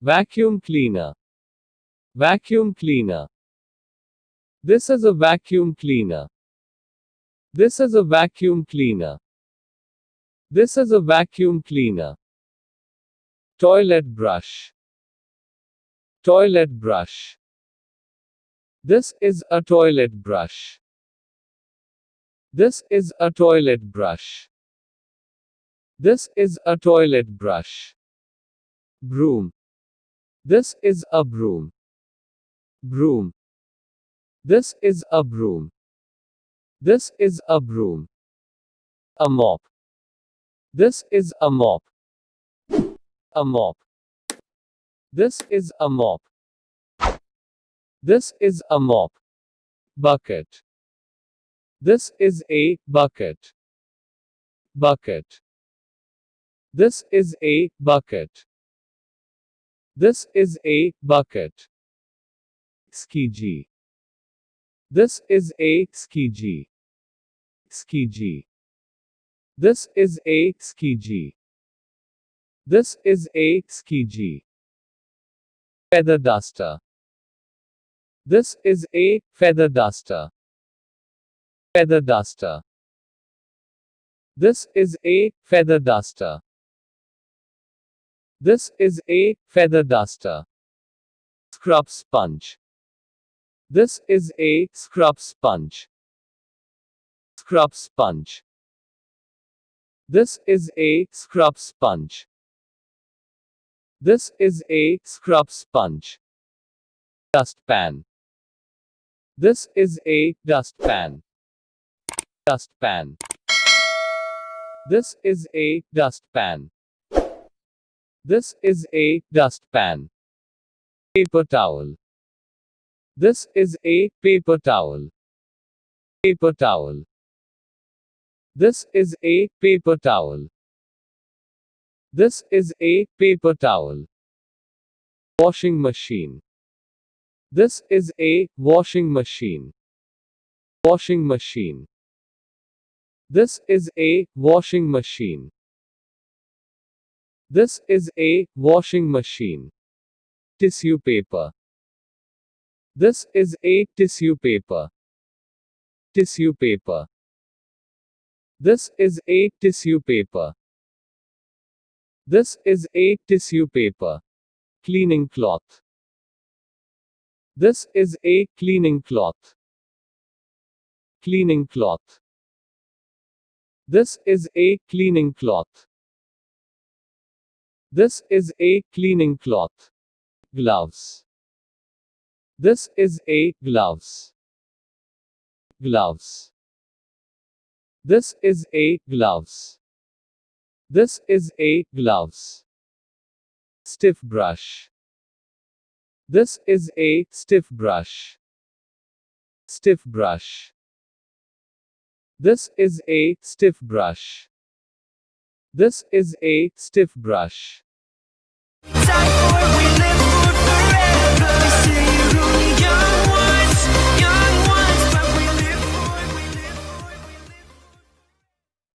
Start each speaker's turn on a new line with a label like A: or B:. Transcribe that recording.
A: Vacuum cleaner. Vacuum cleaner. This is a vacuum cleaner. This is a vacuum cleaner. This is a vacuum cleaner. Toilet brush. Toilet brush. This is a toilet brush. This is a toilet brush. This is a toilet brush. Broom. This is a broom. Broom. This is a broom. This is a broom. A mop. This is a mop. A mop. This is a mop. This is a mop. Bucket. This is a bucket. Bucket. This is a bucket. This is a bucket. SQEEGEE. This is a SQEEGEE. SQEEGEE. This is a SQEEGEE. This is a SQEEGEE. Feather duster. This is a feather duster. Feather duster. This is a feather duster. This is a feather duster. Scrub sponge. This is a scrub sponge. Scrub sponge. This is a scrub sponge. This is a scrub sponge. Dustpan. This is a dustpan. Dustpan. This is a dustpan. This is a dustpan. Paper towel. This is a paper towel. Paper towel. This is a paper towel. This is a paper towel. Washing machine. This is a washing machine. Washing machine. This is a washing machine. This is a washing machine. Tissue paper. This is a tissue paper. Tissue paper. This is a tissue paper. This is a tissue paper. Cleaning cloth. This is a cleaning cloth. Cleaning cloth. This is a cleaning cloth. This is a cleaning cloth. Gloves. This is a gloves. Gloves. This is a gloves. This is a gloves. Stiff brush. This is a stiff brush. Stiff brush. This is a stiff brush. This is a stiff brush.
B: Time for